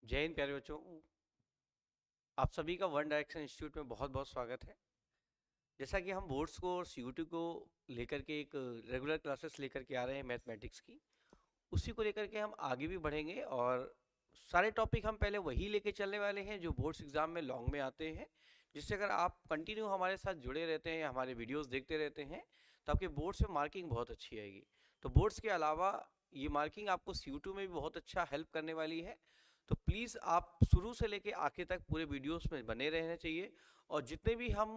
जय हिंद प्यारे बच्चों। आप सभी का वन डायरेक्शन इंस्टीट्यूट में बहुत बहुत स्वागत है। जैसा कि हम बोर्ड्स को और सीयूटी को लेकर के एक रेगुलर क्लासेस लेकर के आ रहे हैं मैथमेटिक्स की, उसी को लेकर के हम आगे भी बढ़ेंगे और सारे टॉपिक हम पहले वही लेके चलने वाले हैं जो बोर्ड्स एग्जाम में लॉन्ग में आते हैं, जिससे अगर आप कंटिन्यू हमारे साथ जुड़े रहते हैं, हमारे वीडियोस देखते रहते हैं, तो आपके बोर्ड्स में मार्किंग बहुत अच्छी आएगी। तो बोर्ड्स के अलावा ये मार्किंग आपको सीयूटी में भी बहुत अच्छा हेल्प करने वाली है। तो प्लीज़ आप शुरू से लेके आखिर तक पूरे वीडियोस में बने रहने चाहिए, और जितने भी हम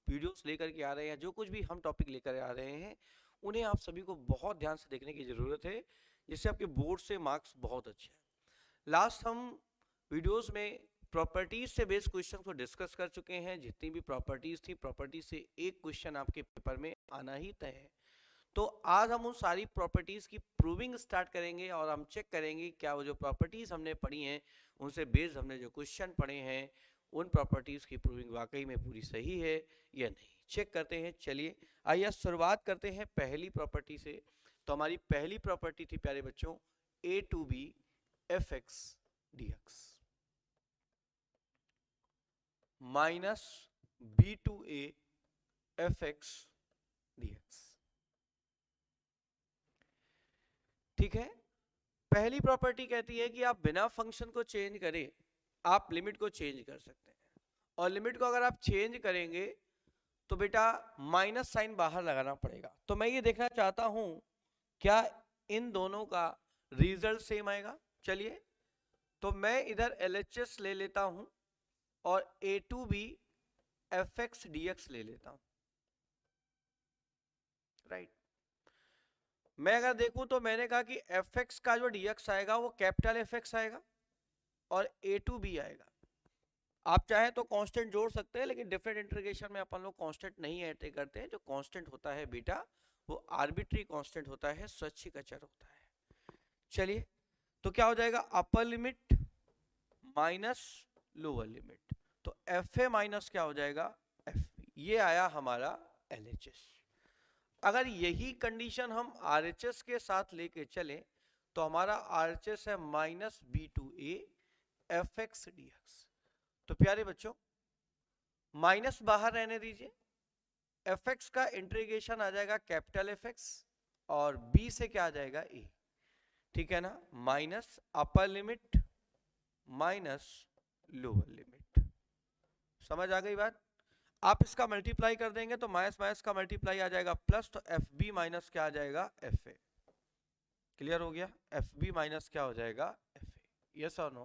वीडियोस लेकर के आ रहे हैं, जो कुछ भी हम टॉपिक लेकर आ रहे हैं, उन्हें आप सभी को बहुत ध्यान से देखने की ज़रूरत है, जिससे आपके बोर्ड से मार्क्स बहुत अच्छे हैं। लास्ट हम वीडियोस में प्रॉपर्टीज से बेस्ड क्वेश्चन को डिस्कस कर चुके हैं। जितनी भी प्रॉपर्टीज थी, प्रॉपर्टीज से एक क्वेश्चन आपके पेपर में आना ही तय है। तो आज हम उन सारी प्रॉपर्टीज की प्रूविंग स्टार्ट करेंगे और हम चेक करेंगे क्या वो जो प्रॉपर्टीज हमने पढ़ी हैं, उनसे बेस्ड हमने जो क्वेश्चन पढ़े हैं, उन प्रॉपर्टीज की प्रूविंग वाकई में पूरी सही है या नहीं। चेक करते हैं। चलिए आइए शुरुआत करते हैं पहली प्रॉपर्टी से। तो हमारी पहली प्रॉपर्टी थी प्यारे बच्चों, A to B F X D X minus B to A F X D X. ठीक है। पहली प्रॉपर्टी कहती है कि आप बिना फंक्शन को चेंज करे आप लिमिट को चेंज कर सकते हैं, और लिमिट को अगर आप चेंज करेंगे तो बेटा माइनस साइन बाहर लगाना पड़ेगा। तो मैं ये देखना चाहता हूं क्या इन दोनों का रिजल्ट सेम आएगा। चलिए, तो मैं इधर LHS ले लेता हूं और A to B F X D X ले लेता हूं। राइट। मैं अगर देखूं तो मैंने कहा कि एफ एक्स का जो dx आएगा वो कैपिटल एफ एक्स आएगा और ए टू बी आएगा। आप चाहे तो कांस्टेंट जोड़ सकते हैं, लेकिन डिफरेंट इंटीग्रेशन में अपन लोग कांस्टेंट नहीं ऐड करते हैं। जो कांस्टेंट होता है बेटा वो आर्बिट्री कांस्टेंट होता है, स्वैच्छिक अचर होता है। चलिए, तो क्या हो जाएगा, upper limit minus lower limit. तो एफ ए माइनस क्या हो जाएगा, एफ बी। ये आया हमारा LHS। अगर यही कंडीशन हम RHS के साथ लेके चलें तो हमारा RHS है minus B to A F X D X. तो प्यारे बच्चों माइनस बाहर रहने दीजिए, एफ एक्स का इंटीग्रेशन आ जाएगा कैपिटल एफ एक्स और बी से क्या आ जाएगा ए। ठीक है ना, minus upper limit minus lower limit. समझ आ गई बात। आप इसका मल्टीप्लाई कर देंगे तो माइनस माइनस का मल्टीप्लाई आ जाएगा प्लस, तो एफ बी माइनस क्या आ जाएगा, एफ ए। क्लियर हो गया, एफ बी माइनस क्या हो जाएगा, एफ ए। यस और नो,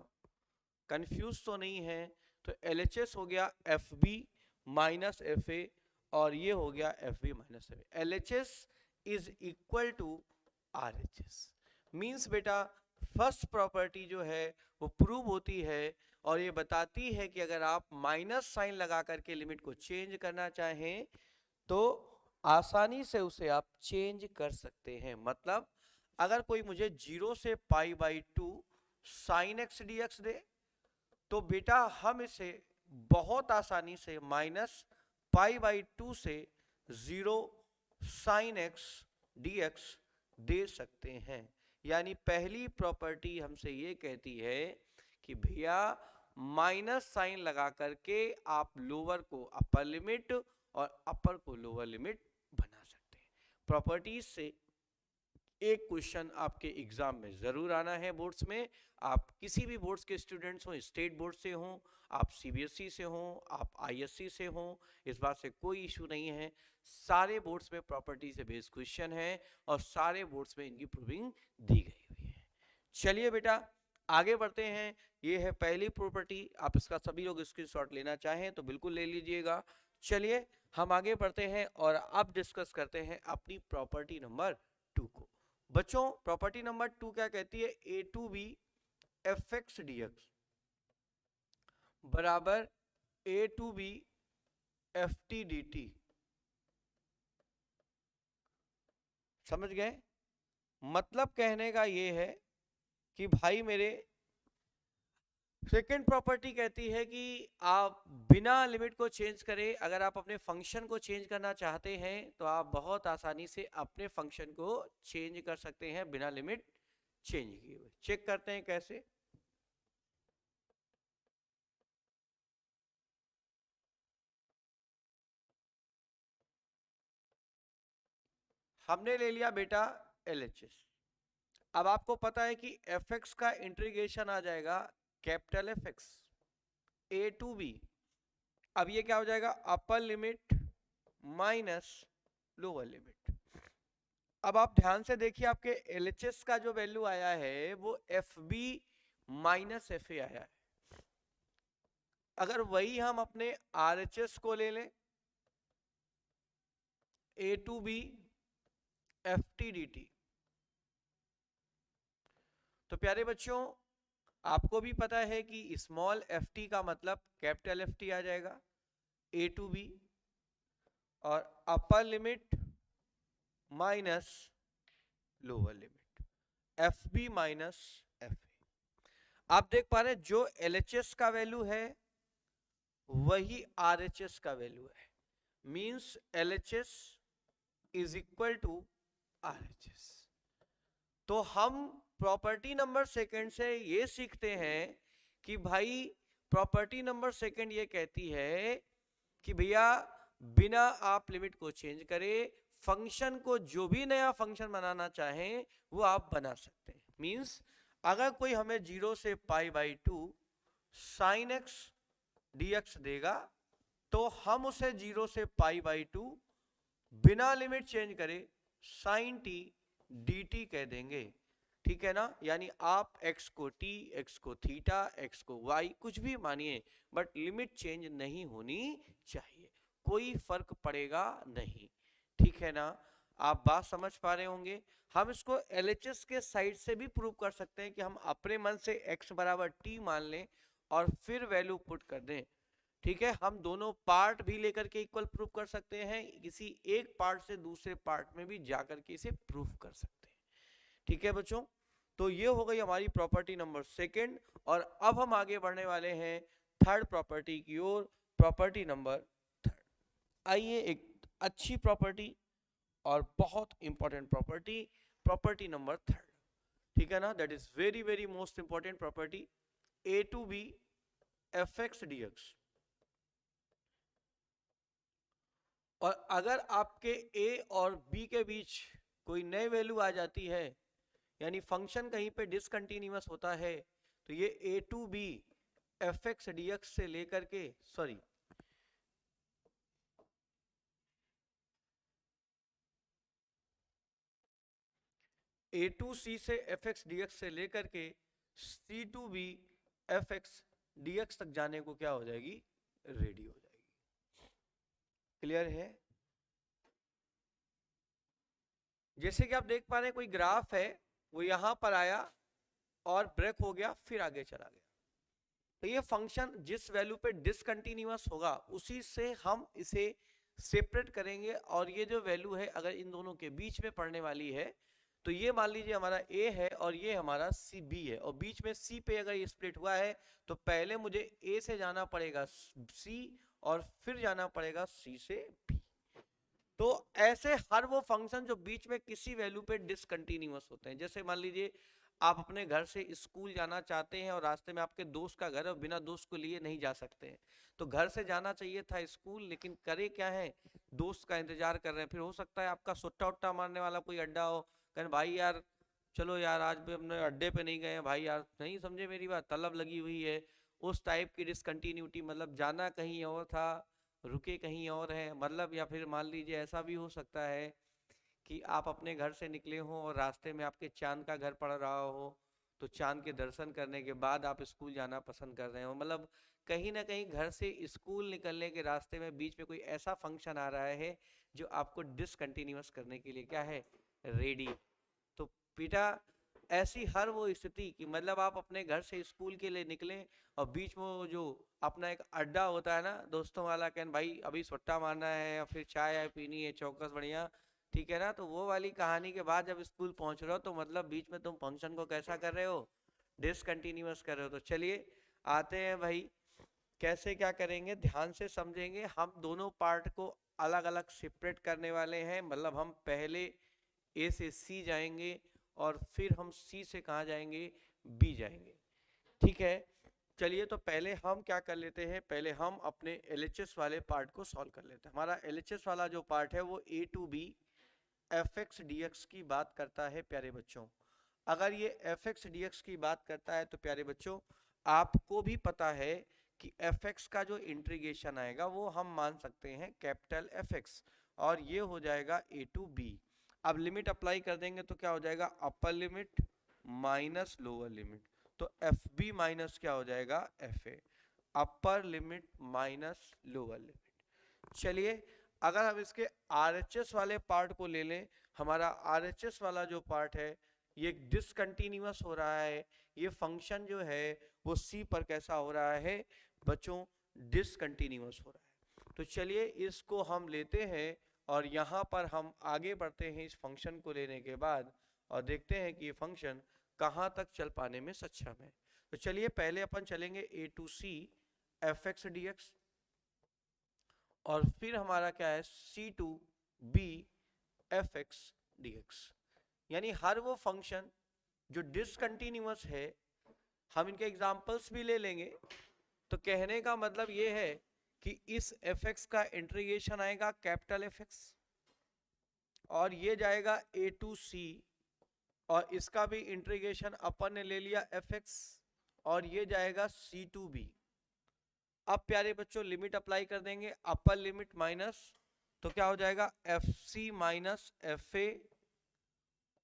कंफ्यूज तो नहीं है। तो LHS हो गया F B minus F A और ये हो गया F B minus F A. LHS is equal to RHS। Means बेटा फर्स्ट प्रॉपर्टी जो है वो प्रूव होती है और ये बताती है कि अगर आप माइनस साइन लगा करके लिमिट को चेंज करना चाहें तो आसानी से उसे आप चेंज कर सकते हैं। मतलब अगर कोई मुझे 0 से pi by 2 sine X D X दे तो बेटा हम इसे बहुत आसानी से माइनस पाई बाई 2 से 0 साइन एक्स डी एक्स दे सकते हैं। यानी पहली प्रॉपर्टी हमसे ये कहती है कि भैया माइनस साइन लगा करके आप लोअर को अपर लिमिट और अपर को लोअर लिमिट बना सकते हैं। प्रॉपर्टीज से एक क्वेश्चन आपके एग्जाम में जरूर आना है बोर्ड्स में। आप किसी भी बोर्ड्स के स्टूडेंट्स हो, स्टेट बोर्ड से हो, आप CBSE से हो, आप ISC से हो, इस बात से कोई इशू नहीं है। सारे बोर्ड्स में प्रॉपर्टी से बेस्ड क्वेश्चन है और सारे बोर्ड्स में इनकी प्रूविंग दी गई हुई है। चलिए बेटा आगे बढ़ते हैं। ये है पहली प्रॉपर्टी। आप इसका सभी लोग स्क्रीनशॉट लेना चाहें तो बिल्कुल ले लीजिएगा। चलिए हम आगे बढ़ते हैं और अब डिस्कस करते हैं अपनी प्रॉपर्टी नंबर 2 को। बच्चों प्रॉपर्टी नंबर 2 क्या कहती है, A to B F X D X बराबर A to B F T D T. समझ गए। मतलब कहने का ये है कि भाई मेरे सेकेंड प्रॉपर्टी कहती है कि आप बिना लिमिट को चेंज करें, अगर आप अपने फंक्शन को चेंज करना चाहते हैं तो आप बहुत आसानी से अपने फंक्शन को चेंज कर सकते हैं बिना लिमिट चेंज किए हुए। चेक करते हैं कैसे। हमने ले लिया बेटा LHS। अब आपको पता है कि fx का इंटीग्रेशन आ जाएगा capital Fx a to b। अब ये क्या हो जाएगा, upper limit minus lower limit. अब आप ध्यान से देखिए, आपके LHS का जो वैल्यू आया है वो FB माइनस FA आया है। अगर वही हम अपने RHS को ले लें, A to B FT dt, तो प्यारे बच्चों आपको भी पता है कि स्मॉल ft का मतलब कैपिटल FT आ जाएगा A टू B, और अपर limit minus lower limit FB minus FA। आप देख पा रहे हैं जो LHS का वैल्यू है वही RHS का वैल्यू है, means LHS is equal to RHS। तो हम प्रॉपर्टी नंबर सेकंड से ये सीखते हैं कि भाई प्रॉपर्टी नंबर सेकंड ये कहती है कि भैया बिना आप लिमिट को चेंज करे फंक्शन को, जो भी नया फंक्शन बनाना चाहें वो आप बना सकते हैं। मींस अगर कोई हमें 0 से π/2 sin x dx देगा तो हम उसे 0 से π/2 बिना लिमिट चेंज करे sin t dt कह देंगे, ठीक है ना। यानी आप x को t, x को थीटा, x को y कुछ भी मानिए, बट लिमिट चेंज नहीं होनी चाहिए, कोई फर्क पड़ेगा नहीं, ठीक है ना। आप बात समझ पा रहे होंगे। हम इसको LHS के साइड से भी प्रूव कर सकते हैं कि हम अपने मन से x बराबर t मान लें और फिर वैल्यू पुट कर दें, ठीक है। हम दोनों पार्ट भी लेकर के इक्वल प्रूव कर सकते हैं, किसी एक पार्ट से दूसरे पार्ट में भी जाकर के इसे प्रूव कर सकते हैं, ठीक है बच्चों। तो ये हो गई हमारी प्रॉपर्टी नंबर सेकंड, और अब हम आगे बढ़ने वाले हैं थर्ड प्रॉपर्टी की ओर, प्रॉपर्टी नंबर थर्ड। आइए एक अच्छी प्रॉपर्टी और बहुत important property, property number third, ठीक है ना। That is very very most important property, A to B fx dx। और अगर आपके A और B के बीच कोई नई वैल्यू आ जाती है, यानी फंक्शन कहीं पे डिसकंटिन्यूअस होता है, तो ये A to B fx dx से लेकर के A टू C से fx dx से लेकर के C to B fx dx तक जाने को क्या हो जाएगी, रेडी हो जाएगी। क्लियर है। जैसे कि आप देख पा रहे हैं कोई ग्राफ है, वो यहां पर आया और ब्रेक हो गया, फिर आगे चला गया, तो ये फंक्शन जिस वैल्यू पे डिसकंटिन्यूअस होगा उसी से हम इसे सेपरेट करेंगे, और ये जो वैल्यू है अगर इन दोनों के बीच में पड़ने वाली है, तो ये मान लीजिए हमारा A है और ये हमारा B है, और बीच में C पे अगर ये स्प्लिट हुआ है तो पहले मुझे A से जाना पड़ेगा C और फिर जाना पड़ेगा C से B। तो ऐसे हर वो फंक्शन जो बीच में किसी वैल्यू पे डिसकंटिन्यूअस होते हैं, जैसे मान लीजिए आप अपने घर से स्कूल जाना चाहते हैं और रास्ते में आपके दोस्त का घर है, बिना दोस्त को लिए नहीं जा सकते हैं, तो घर से जाना चाहिए था स्कूल, लेकिन करे क्या है, दोस्त का इंतजार कर रहे हैं। फिर हो सकता है आपका सुट्टा उट्टा मारने वाला कोई अड्डा हो, कहें भाई यार चलो यार आज भी हमने अड्डे पे नहीं गए भाई, यार नहीं समझे मेरी बात, तलब लगी हुई है, उस टाइप की डिसकंटिन्यूटी, मतलब जाना कहीं और था रुके कहीं और है, मतलब। या फिर मान लीजिए ऐसा भी हो सकता है कि आप अपने घर से निकले हो और रास्ते में आपके चांद का घर पड़ रहा हो, तो चांद के दर्शन करने के बाद आप स्कूल जाना पसंद कर रहे हो, मतलब कहीं ना कहीं घर से स्कूल निकलने के रास्ते में बीच में कोई ऐसा फंक्शन आ रहा है जो आपको डिसकंटिन्यूअस करने के लिए क्या है, रेडी। तो बेटा ऐसी हर वो स्थिति कि मतलब आप अपने घर से स्कूल के लिए निकले और बीच में वो जो अपना एक अड्डा होता है ना दोस्तों वाला, कहन भाई अभी सुट्टा मारना है या फिर चाय पीनी है चौकस बढ़िया, ठीक है ना, तो वो वाली कहानी के बाद जब स्कूल पहुंच रहे हो तो मतलब बीच में तुम फंक्शन को कैसा कर रहे हो, डिसकंटिन्यूअस कर रहे हो। तो चलिए आते हैं भाई, कैसे क्या करेंगे ध्यान से समझेंगे। हम दोनों पार्ट को अलग अलग सेपरेट करने वाले हैं, मतलब हम पहले A से C जाएंगे और फिर हम C से कहाँ जाएंगे, B जाएंगे, ठीक है। चलिए तो पहले हम क्या कर लेते हैं, पहले हम अपने LHS वाले पार्ट को सॉल्व कर लेते हैं। हमारा LHS वाला जो पार्ट है वो A to B F X D X की बात करता है प्यारे बच्चों, अगर ये एफ एक्स डी एक्स की बात करता है तो प्यारे बच्चों आपको भी पता है कि एफ एक्स का जो इंटीग्रेशन आएगा वो हम मान सकते हैं कैपिटल एफ एक्स, और ये हो जाएगा ए टू बी। अब लिमिट अप्लाई कर देंगे तो क्या हो जाएगा, upper limit minus lower limit, तो एफ बी माइनस क्या हो जाएगा, एफ ए, अपर लिमिट माइनस लोअर लिमिट। चलिए अगर हम इसके आरएचएस वाले पार्ट को ले लें, हमारा आरएचएस वाला जो पार्ट है ये डिसकंटिन्यूअस हो रहा है, ये फंक्शन जो है वो सी पर कैसा हो रहा है बच्चों, डिसकंटिन्यूअस हो रहा है। तो चलिए इसको हम लेते हैं और यहाँ पर हम आगे बढ़ते हैं इस फंक्शन को लेने के बाद, और देखते हैं कि ये फंक्शन कहाँ तक चल पाने में सक्षम है। तो चलिए पहले अपन चलेंगे A to C F X D X, और फिर हमारा क्या है C to B F X D X, यानी हर वो फंक्शन जो डिसकंटिन्यूअस है हम इनके एग्जाम्पल्स भी ले लेंगे। तो कहने का मतलब ये है कि इस एफ एक्स का इंटीग्रेशन आएगा कैपिटल एफ एक्स, और ये जाएगा ए टू सी, और इसका भी इंटीग्रेशन अपन ने ले लिया एफ एक्स, और ये जाएगा सी टू बी। अब प्यारे बच्चों लिमिट अप्लाई कर देंगे, अपर लिमिट माइनस, तो क्या हो जाएगा F C minus F A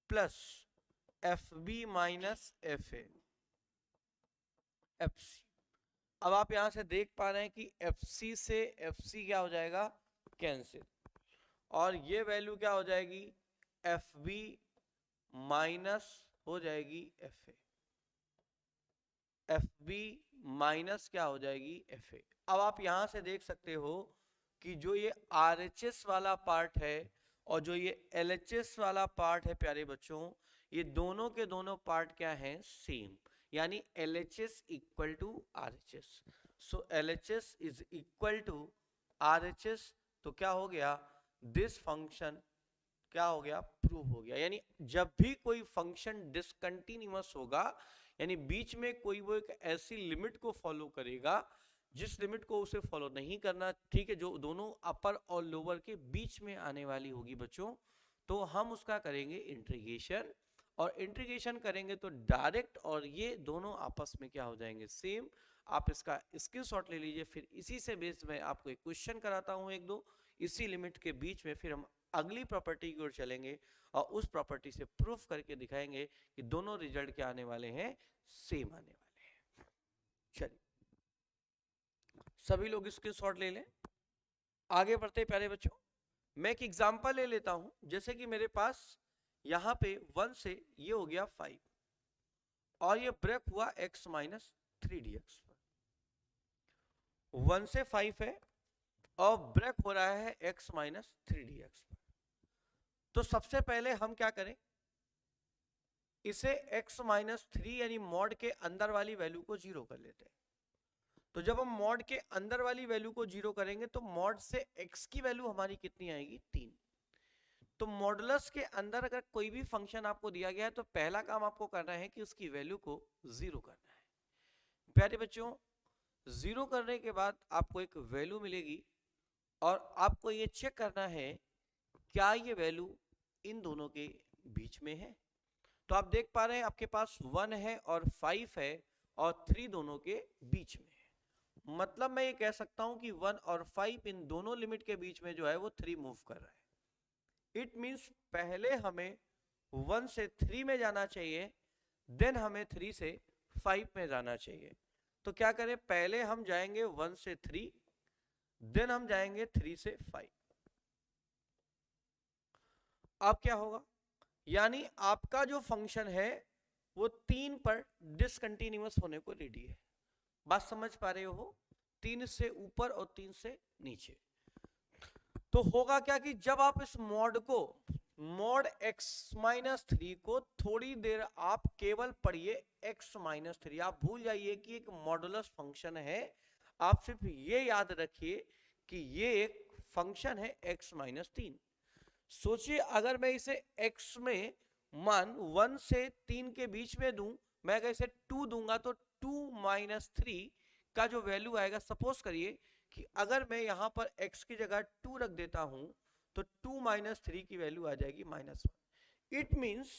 plus F B minus F A F C. अब आप यहां से देख पा रहे हैं कि एफ सी से एफ सी क्या हो जाएगा, कैंसिल, और ये वैल्यू क्या हो जाएगी एफ बी माइनस हो जाएगी F A, F B minus क्या हो जाएगी एफ ए। अब आप यहां से देख सकते हो कि जो ये आर एच एस वाला पार्ट है और जो ये एल एच एस वाला पार्ट है प्यारे बच्चों, ये दोनों के दोनों पार्ट क्या हैं, सेम, यानी L H S equal to R H S. So L H S is equal to R H S, तो क्या हो गया, दिस फंक्शन क्या हो गया, प्रूव हो गया। यानी जब भी कोई फंक्शन डिसकंटिन्यूअस होगा, यानी बीच में कोई वो एक ऐसी लिमिट को फॉलो करेगा जिस लिमिट को उसे फॉलो नहीं करना, ठीक है, जो दोनों अपर और लोअर के बीच में आने वाली होगी बच्चों, तो हम उसका करेंगे इंटीग्रेशन, और इंटीग्रेशन करेंगे तो डायरेक्ट, और ये दोनों आपस में क्या हो जाएंगे, सेम। आप इसका स्क्रीनशॉट ले लीजिए, फिर इसी से बेस में आपको एक क्वेश्चन कराता हूं एक दो इसी लिमिट के बीच में, फिर हम अगली प्रॉपर्टी की ओर चलेंगे और उस प्रॉपर्टी से प्रूफ करके दिखाएंगे कि दोनों रिजल्ट क्या आने वाले हैं, सेम आने वाले हैं। चलिए सभी लोग स्क्रीनशॉट ले लें, आगे बढ़ते प्यारे बच्चों। मैं एक एग्जांपल ले लेता हूं, जैसे कि मेरे पास यहां पे 1 से ये हो गया 5 और ये ब्रेक हुआ x माइनस 3dx पर, 1 से 5 है और ब्रेक हो रहा है x माइनस 3dx पर। तो सबसे पहले हम क्या करें, इसे x माइनस 3 यानी मॉड के अंदर वाली वैल्यू को 0 कर लेते हैं। तो जब हम मॉड के अंदर वाली वैल्यू को 0 करेंगे तो मॉड से x की वैल्यू हमारी कितनी आएगी, 3। तो मॉडुलस के अंदर अगर कोई भी फंक्शन आपको दिया गया है तो पहला काम आपको करना है कि उसकी वैल्यू को 0 करना है। प्यारे बच्चों 0 करने के बाद आपको एक वैल्यू मिलेगी और आपको ये चेक करना है क्या ये वैल्यू इन दोनों के बीच में है। तो आप देख पा रहे हैं आपके पास 1 है और 5 है और 3 दोनों के बीच में है। मतलब मैं ये कह सकता हूं कि 1 और 5 इन दोनों लिमिट के बीच में जो है वो 3 मूव कर रहा है। इट मींस पहले हमें 1 से 3 में जाना चाहिए, देन हमें 3 से 5 में जाना चाहिए। तो क्या करें, पहले हम जाएंगे 1 से 3, देन हम जाएंगे 3 से 5। अब क्या होगा, यानी आपका जो फंक्शन है वो 3 पर डिसकंटिन्यूअस होने को रेडी है। बात समझ पा रहे हो, 3 से ऊपर और 3 से नीचे। तो होगा क्या कि जब आप इस मॉड को मॉड x माइनस 3 को थोड़ी देर आप केवल पढ़िए x माइनस 3, आप भूल जाइए कि एक मॉडुलस फंक्शन है। आप सिर्फ ये याद रखिए कि ये एक फंक्शन है x माइनस 3। सोचिए अगर मैं इसे x में मान 1 से 3 के बीच में दूं, मैं अगर इसे 2 दूंगा तो 2 माइनस 3 का जो वैल्यू आएगा, सपोज करिए कि अगर मैं यहां पर x की जगह 2 रख देता हूं तो 2 माइनस 3 की वैल्यू आ जाएगी -1। इट मीन्स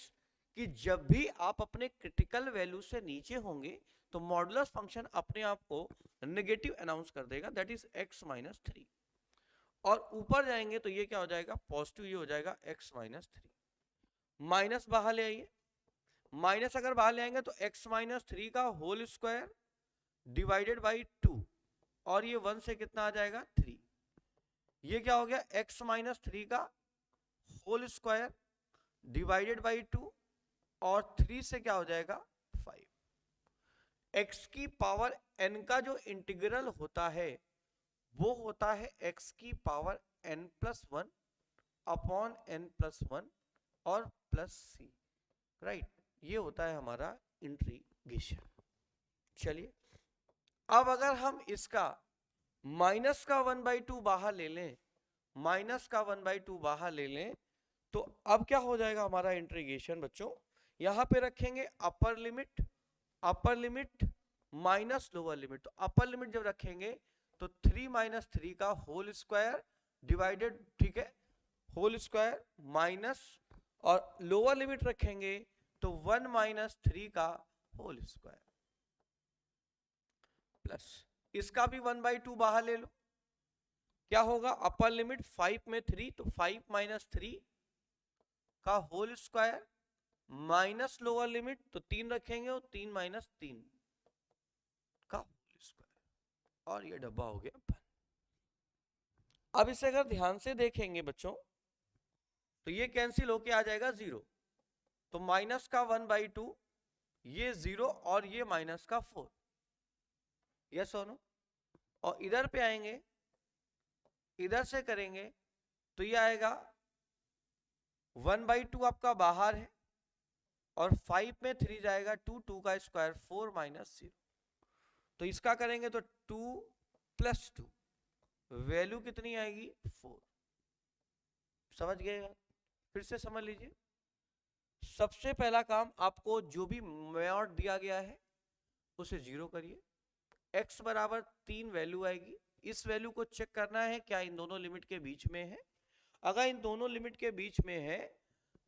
कि जब भी आप अपने क्रिटिकल वैल्यू से नीचे होंगे तो मॉडुलस फंक्शन अपने आप को नेगेटिव अनाउंस कर देगा, दैट इज x-3। और ऊपर जाएंगे तो ये क्या हो जाएगा, पॉजिटिव, ये हो जाएगा x-3। माइनस बाहर ले आइए, माइनस अगर बाहर ले आएंगे तो x-3 का होल स्क्वायर डिवाइडेड बाई 2, और ये 1 से कितना आ जाएगा 3। ये क्या हो गया, x-3 का होल स्क्वायर डिवाइडेड बाई 2, और 3 से क्या हो जाएगा 5। x की पावर n का जो इंटीग्रल होता है वो होता है x की पावर n+1 अपॉन n+1 और प्लस c, राइट। ये होता है हमारा इंटीग्रेशन। चलिए अब अगर हम इसका माइनस का 1/2 बाहर ले लें, माइनस का 1/2 बाहर ले लें, तो अब क्या हो जाएगा हमारा इंटीग्रेशन बच्चों, यहां पे रखेंगे अपर लिमिट माइनस लोअर लिमिट। तो अपर लिमिट जब रखेंगे तो 3 - 3 का होल स्क्वायर डिवाइडेड, ठीक है, होल स्क्वायर माइनस, और लोअर लिमिट रखेंगे तो 1 - 3 का होल स्क्वायर प्लस, इसका भी 1/2 बाहर ले लो, क्या होगा, अपर लिमिट 5 में 3 तो 5 - 3 का whole square minus lower limit तो 3 रखेंगे और 3 - 3 का होल स्क्वायर, और ये डब्बा हो गया बंद। अब इसे अगर ध्यान से देखेंगे बच्चों तो ये कैंसिल होके आ जाएगा 0, तो माइनस का 1/2 ये 0 और ये माइनस का 4, यस और नो। और इधर पे आएंगे, इधर से करेंगे तो ये आएगा 1/2 आपका बाहर है, और 5 में 3 जाएगा 2, 2 का स्क्वायर 4 - 0, तो इसका करेंगे तो 2 + 2, वैल्यू कितनी आएगी 4। समझ गए, फिर से समझ लीजिए। सबसे पहला काम, आपको जो भी मेथड दिया गया है उसे 0 करिए, x बराबर 3 वैल्यू आएगी, इस वैल्यू को चेक करना है क्या इन दोनों लिमिट के बीच में है। अगर इन दोनों लिमिट के बीच में है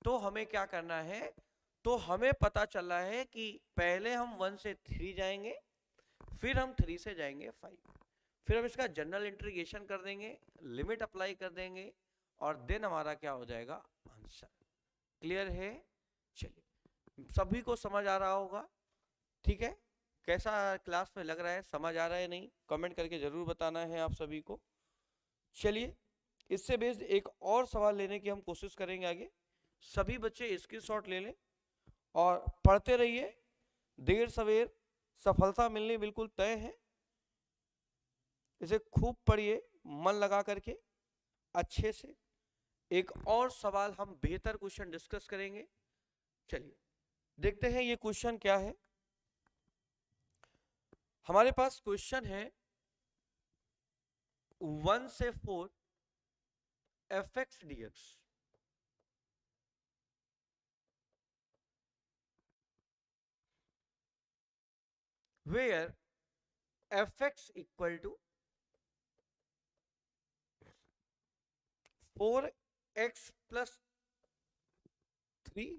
तो हमें क्या करना है, तो हमें पता चला है कि पहले हम 1 से 3 जाएंगे, फिर हम 3 से जाएंगे 5, फिर हम इसका जनरल इंटीग्रेशन कर देंगे, लिमिट अप्लाई कर देंगे, और देन हमारा क्या हो जाएगा आंसर। क्लियर है, चलिए सभी को समझ आ रहा होगा, ठीक है। कैसा क्लास में लग रहा है, समझ आ रहा है नहीं, कमेंट करके जरूर बताना है आप सभी को। चलिए इससे बेस्ड एक और सवाल लेने की हम कोशिश करेंगे आगे। सभी बच्चे स्क्रीनशॉट ले लें और पढ़ते रहिए, देर सवेर सफलता मिलनी बिल्कुल तय है। इसे खूब पढ़िए मन लगा करके अच्छे से। एक और सवाल हम बेहतर क्वेश्चन डिस्कस करेंगे। चलिए देखते हैं ये क्वेश्चन क्या है। हमारे पास क्वेश्चन है 1 से 4 fx dx, where fx equal to 4x plus 3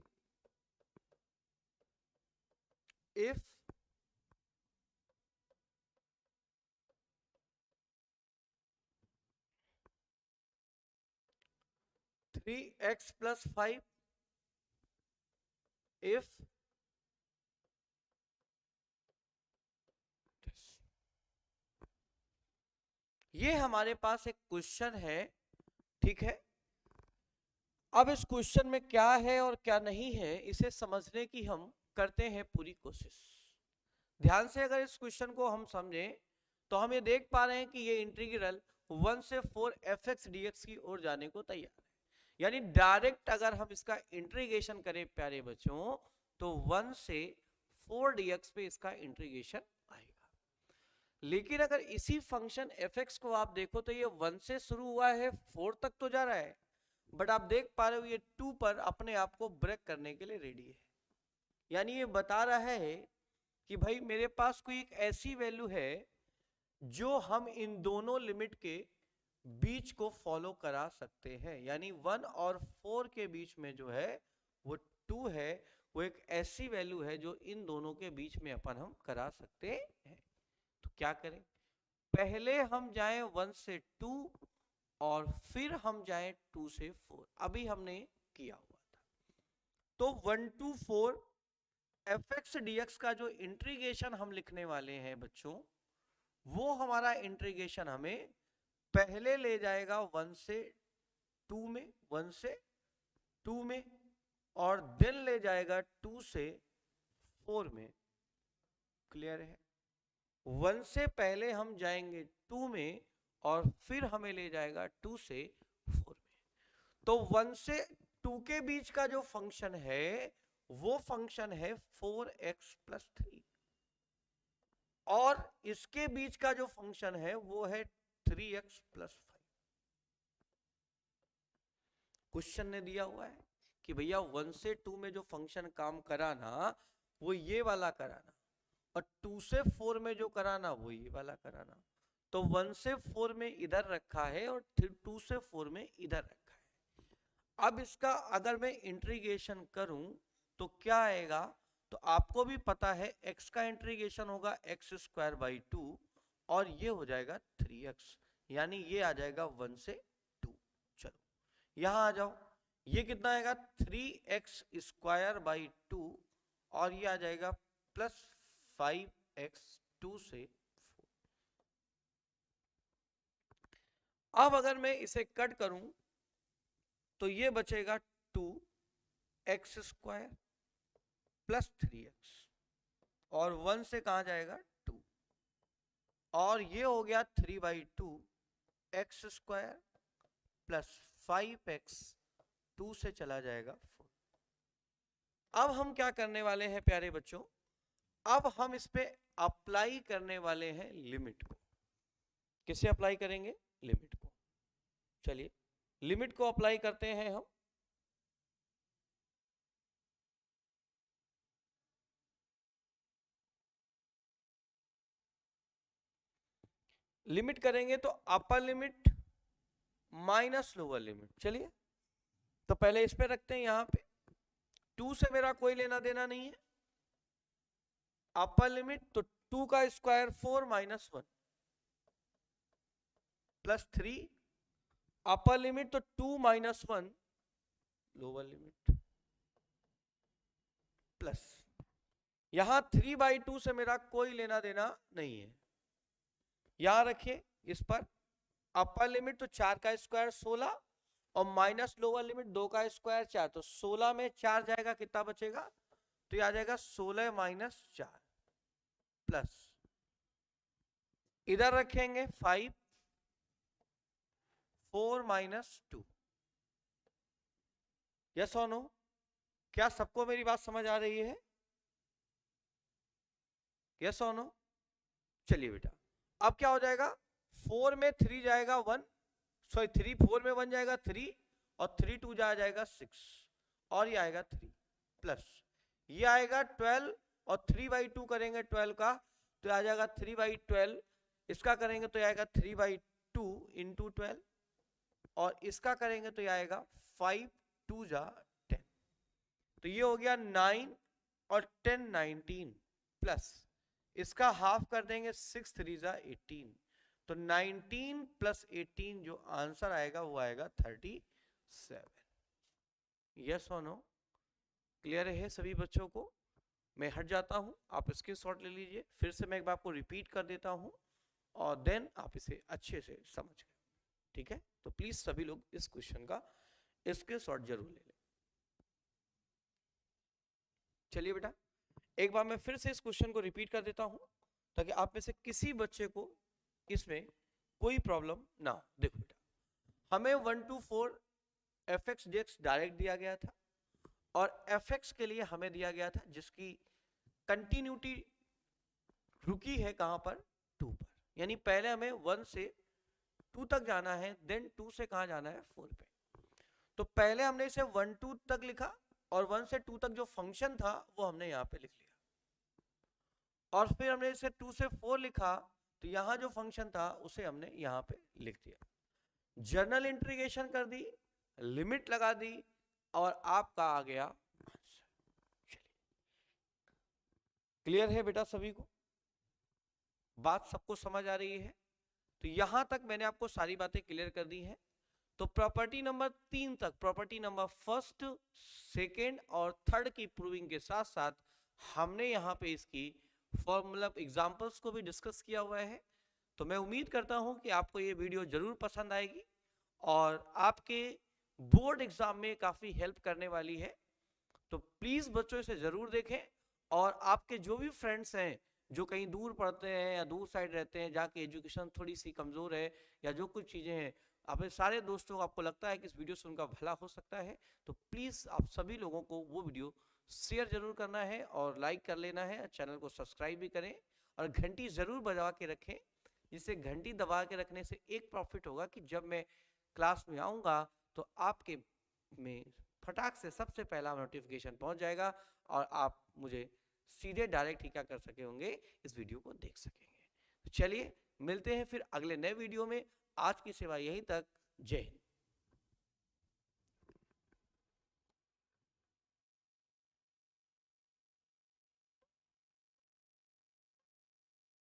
if three x plus 5 if ये हमारे पास एक क्वेश्चन है, ठीक है। अब इस क्वेश्चन में क्या है और क्या नहीं है इसे समझने की हम करते हैं पूरी कोशिश। ध्यान से अगर इस क्वेश्चन को हम समझें तो हम ये देख पा रहे हैं कि ये इंटीग्रल 1 से 4 fx dx की ओर जाने को तैयार है, यानी डायरेक्ट अगर हम इसका इंटीग्रेशन करें प्यारे बच्चों तो 1 से 4 dx पे इसका इंटीग्रेशन आएगा। लेकिन अगर इसी फंक्शन fx को आप देखो तो ये 1 से शुरू हुआ है 4 तक तो जा रहा है, बट आप देख पा रहे हो ये 2 पर अपने आप को ब्रेक करने के लिए रेडी है। यानी ये बता रहा है कि भाई मेरे पास कोई एक ऐसी वैल्यू है जो हम इन दोनों लिमिट के बीच को फॉलो करा सकते हैं, यानी 1 और 4 के बीच में जो है वो 2 है, वो एक ऐसी वैल्यू है जो इन दोनों के बीच में अपन हम करा सकते हैं। तो क्या करें, पहले हम जाएं 1 से 2 और फिर हम जाएं 2 से 4, अभी हमने किया हुआ था। तो 1 to 4 F X D x का जो इंटीग्रेशन हम लिखने वाले हैं बच्चों, वो हमारा इंटीग्रेशन हमें पहले ले जाएगा 1 से 2 में, 1 से 2 में, और देन ले जाएगा 2 से 4 में। क्लियर है? 1 से पहले हम जाएंगे 2 में और फिर हमें ले जाएगा 2 से 4 में। तो 1 से 2 के बीच का जो फंक्शन है वो फंक्शन है 4x प्लस 3, और इसके बीच का जो फंक्शन है वो है 3x प्लस 5। क्वेश्चन ने दिया हुआ है कि भैया 1 से 2 में जो फंक्शन काम कराना वो ये वाला कराना, और 2 से 4 में जो कराना वो ये वाला कराना। तो 1 से 4 में इधर रखा है और 2 से 4 में इधर रखा है। अब इसका अगर मैं इंटीग्रेशन करूं तो क्या आएगा, तो आपको भी पता है x का इंटीग्रेशन होगा x स्क्वायर बाई 2, और ये हो जाएगा 3x, यानी ये आ जाएगा 1 से 2। चलो यहां आ जाओ, ये कितना आएगा 3x स्क्वायर बाई 2, और ये आ जाएगा प्लस 5x 2 से 4। अब अगर मैं इसे कट करूं तो ये बचेगा 2x स्क्वायर प्लस 3x, और 1 से कहां जाएगा 2, और ये हो गया 3 by 2 x square plus 5x 2 से चला जाएगा 4। अब हम क्या करने वाले हैं प्यारे बच्चों, अब हम इस पे अप्लाई करने वाले हैं लिमिट को। किसे अप्लाई करेंगे? लिमिट को। चलिए लिमिट को अप्लाई करते हैं हम। लिमिट करेंगे तो अपर लिमिट माइनस लोअर लिमिट। चलिए तो पहले इस पे रखते हैं, यहां पे 2 से मेरा कोई लेना देना नहीं है। अपर लिमिट तो 2 का square 4 minus 1 plus 3, upper limit तो 2 माइनस 1 लोअर लिमिट, प्लस यहां 3 बाई 2 से मेरा कोई लेना देना नहीं है। यहां रखिए इस पर अपर लिमिट तो 4 का स्क्वायर 16, और माइनस लोअर लिमिट 2 का स्क्वायर 4, तो 16 में 4 जाएगा, कितना बचेगा, तो ये आ जाएगा 16 माइनस 4, प्लस इधर रखेंगे 5, 4 माइनस 2। यस और नो? क्या सबको मेरी बात समझ आ रही है? यस और नो? चलिए बेटा, अब क्या हो जाएगा, 4 में 3 जाएगा 1, सॉरी 3 4 में 1 जाएगा 3, और 3 2 जाएगा 6, और ये आएगा 3, प्लस ये आएगा 12, और 3 बाई 2 करेंगे 12 का तो आ जाएगा 3 बाई 12, इसका करेंगे तो आएगा 3 बाई 2 इंटू 12, और इसका करेंगे तो आएगा 5 2 जा 10, तो ये हो गया 9 और 10 19, प्लस इसका हाफ कर देंगे 6 3 जा 18, तो 19 प्लस 18 जो आंसर आएगा वो आएगा 37। यस और नो? क्लियर है सभी बच्चों को? मैं हट जाता हूं, आप स्क्रीनशॉट ले लीजिए, फिर से मैं एक बार आपको रिपीट कर देता हूं, और देन आप इसे अच्छे से समझ गए। ठीक है, तो प्लीज सभी लोग इस क्वेश्चन का स्क्रीनशॉट जरूर ले लें। चलिए बेटा, एक बार मैं फिर से इस क्वेश्चन को रिपीट कर देता हूं ताकि आप में से किसी बच्चे को इसमें कोई प्रॉब्लम ना हो। देखो बेटा, हमें 1 to 4 F X D x direct दिया गया था, और एफ एक्स के लिए हमें दिया गया था जिसकी कंटिन्यूटी रुकी है कहां पर, 2 पर, यानी पहले हमें 1 से 2 तक जाना है, देन 2 से कहां जाना है, 4 पे। तो पहले हमने इसे 1 2 तक लिखा, और 1 से 2 तक जो फंक्शन था वो हमने यहां पे लिख लिया, और फिर हमने इसे 2 से 4 लिखा, तो यहां जो फंक्शन था उसे हमने यहां पे लिख दिया। जर्नल इंटीग्रेशन कर दी, लिमिट लगा दी और आपका आ गया आंसर। चलिए, क्लियर है बेटा सभी को? बात सबको समझ आ रही है? तो यहां तक मैंने आपको सारी बातें क्लियर कर दी हैं। तो प्रॉपर्टी नंबर 3 तक, प्रॉपर्टी नंबर फर्स्ट, सेकेंड और थर्ड की प्रूविंग के साथ साथ हमने यहां पे इसकी फॉर्मूला एग्जांपल्स को भी डिस्कस किया हुआ है। तो मैं उम्मीद करता हूं कि आपको ये वीडियो जरूर पसंद आएगी और आपके बोर्ड एग्जाम में काफी हेल्प करने वाली है। तो प्लीज बच्चों इसे जरूर देखें और आपके जो भी फ्रेंड्स हैं जो कहीं दूर पढ़ते हैं या दूर साइड रहते हैं, जहाँ की एजुकेशन थोड़ी सी कमजोर है या जो कुछ चीजें हैं, अपने सारे दोस्तों को आपको लगता है कि इस वीडियो से उनका भला हो सकता है, तो प्लीज आप सभी लोगों को वो वीडियो शेयर जरूर करना है और लाइक कर लेना है, चैनल को सब्सक्राइब भी करें और घंटी जरूर बजा के रखें। जिससे घंटी दबा के रखने से एक प्रॉफिट होगा कि जब मैं क्लास में आऊंगा तो आपके में फटाक से सबसे पहला नोटिफिकेशन पहुंच जाएगा और आप मुझे सीधे डायरेक्ट ही क्या कर सके होंगे, इस वीडियो को देख सकेंगे। तो चलिए मिलते हैं फिर अगले नए वीडियो में। आज की सेवा यहीं तक। जय हिंद।